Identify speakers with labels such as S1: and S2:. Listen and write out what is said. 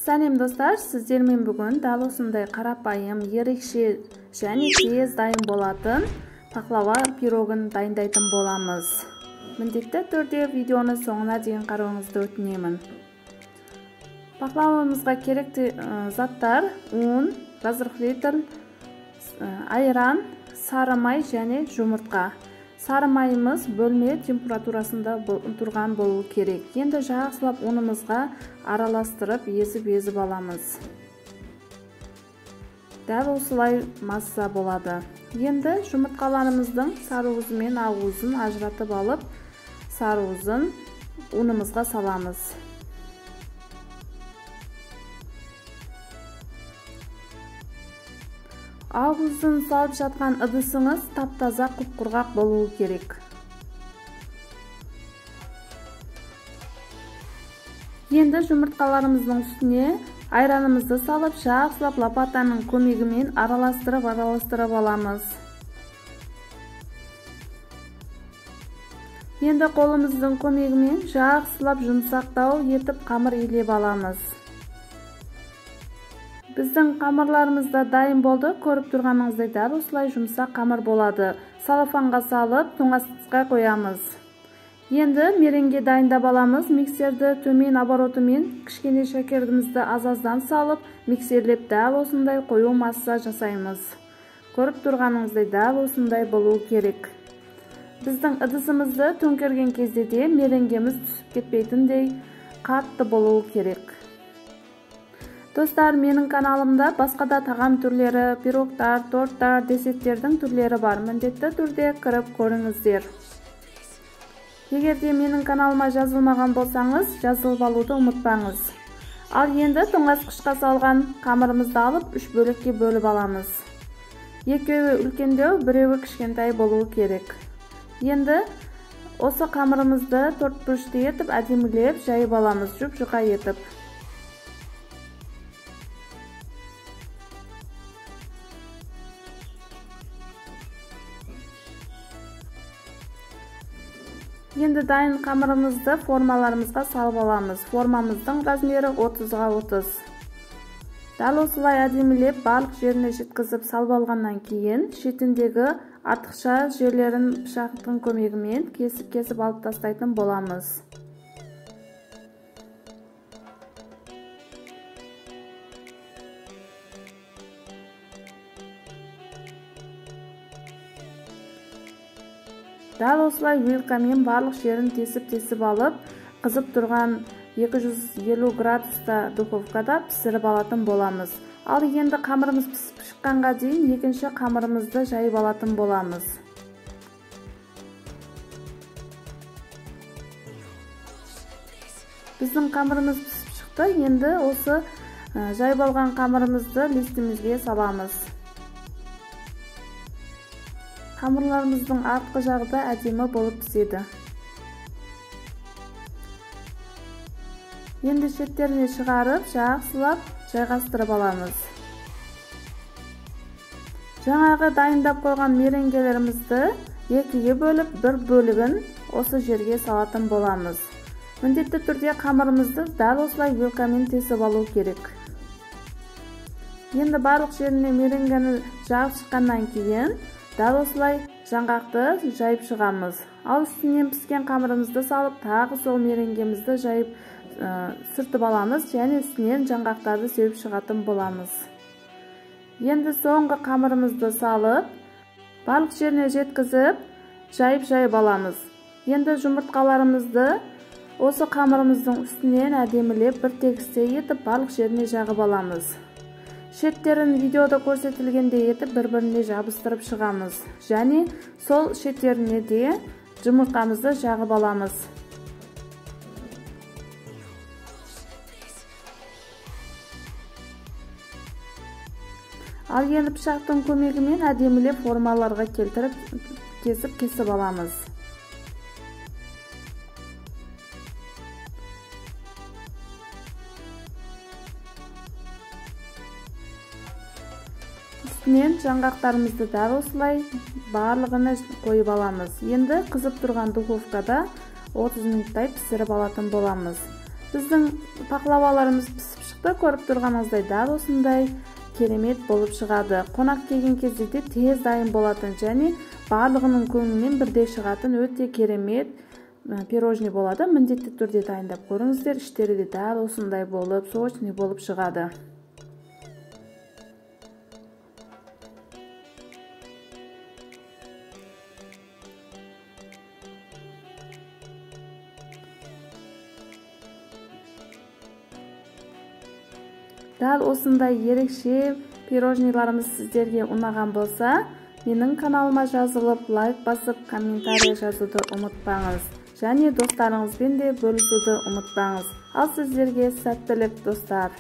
S1: Сәлем достар, сіздермен бүгін дәл осындай қарапайым, ерекше және тез дайын болатын пахлава пирогын дайындайтын боламыз. Міндетті түрде видеоны соңына дейін қарауыңызды өтінемін. Пахлавамызға керекті заттар: un, разрыхлитель, айран, сары май және жұмыртқа. Сары майымыз бөлме температурасында тұрған болу керек. Енді жақсылап унымызға араластырып, езіп аламыз. Дәл осылай масса болады. Енді жұмыртқаларымыздың сары уызы мен ақ уызын ажыратып алып, сары уызын унымызға саламыз. Ақ уызын салып жатқан ыдысыңыз тап-таза құп-құрғақ болуы керек. Енді жұмыртқаларымыздың үстіне айранымызды салып, жақсылап лопатаның көмегімен араластырып аламыз. Енді қолымыздың көмегімен жақсылап жұмсақтау етіп қамыр илеп аламыз. Біздің қамырларымыз да дайын болды. Көріп тұрғаныңыздай дәл осылай жұмсақ қамыр болады. Салафанға салып, тоңазытқышқа қоямыз. Енді меренге дайындап аламыз. Миксерді төмен оборотымен кішкене шәкерімізді аз-аздан салып, миксерлеп дәл осындай қою масса жасаймыз. Көріп тұрғаныңыздай дәл осындай болуы керек. Біздің ыдысымызды төңкерген кезде де меренгеміз түсіп кетпейтіндей қатты болуы керек. Достар, менің каналымда басқа да тағам түрлері, пирогтар, торттар, десерттердің түрлері бар. Міндетті түрде кіріп көріңіздер. Егер де менің каналыма жазылмаған болсаңыз, жазылып алуды ұмытпаңыз. Ал енді тоңазытқышқа салған қамырымызды алып, 3 бөлікке бөліп аламыз. Екеуі үлкендеу, біреуі кішкентай болуы керек. Енді осы қамырымызды 4 бөлікке етіп, әдемілеп жайып аламыз, жұп-жұқа етіп. Енді дайын қамырымызды формаларымызға салып аламыз. Формамыздың размері 30-ға 30. Дәл осылай әдемілеп барлық жеріне жеткізіп салып алғаннан кейін, шетіндегі артықша жерлерін пышақтың көмегімен кесіп алып тастайтын боламыз. Дәл осылай вилкамен барлық жерін тесіп алып, қызып тұрған 250 градуста духовкада пісіріп алатын боламыз. Ал енді қамырымыз пісіп шыққанға дейін екінші қамырымызды жайып алатын боламыз. Біздің қамырымыз пісіп шықты. Енді осы жайып алған қамырымызды листімізге саламыз. Қамырларымыздың артқы жағы да әдемі болып піседі. Енді шеттеріне шығарып, жақсылап жайғастырып аламыз. Жаңағы дайындап қойған меренгелерімізді екіге бөліп, бір бөлігін осы жерге салатын боламыз. Міндетті түрде қамырымызды дәл осылай вилкамен тесіп алу керек. Енді барлық жеріне меренгені жағып шыққаннан кейін дәл осылай жаңғақты жайып шығамыз. Ал үстінен піскен қамырымызды салып, тағы сол меренгемізді жайып сүртіп аламыз және үстінен жаңғақтарды сеуіп шығатын боламыз. Енді соңғы қамырымызды салып, барлық жеріне жеткізіп, жайып аламыз. Енді жұмыртқаларымызды осы қамырымыздың үстінен әдемілеп бір тегістей етіп, барлық жеріне жағып аламыз. Шеттерін видеода көрсетілгендей етіп бір-біріне жабыстырып шығамыз. Және сол шеттеріне де жұмыртқамызды жағып аламыз. Ал енді пышақтың көмегімен әдемілеп формаларға келтіріп, кесіп аламыз. Үстінен жаңғақтарымызды дәл осылай барлығына қойып аламыз. Енді қызып тұрған духовкада 30 минуттай пісіріп алатын боламыз. Біздің пахлаваларымыз пісіп шықты. Көріп тұрғаныңыздай дәл осындай керемет болып шығады. Қонақ келген кезде де тез дайын болатын және барлығының көңілінен бірдей шығатын өте керемет пирожный болады. Міндетті түрде дайындап көріңіздер. Іштері де дәл осындай болып, сочный болып шығады. Дәл осындай ерекше пирожныйларымыз сіздерге ұнаған болса, менің каналыма жазылып, лайк басып, комментарий жазуды ұмытпаңыз. Және достарыңызбен де бөлісуді ұмытпаңыз. Ал сіздерге сәттілік, достар!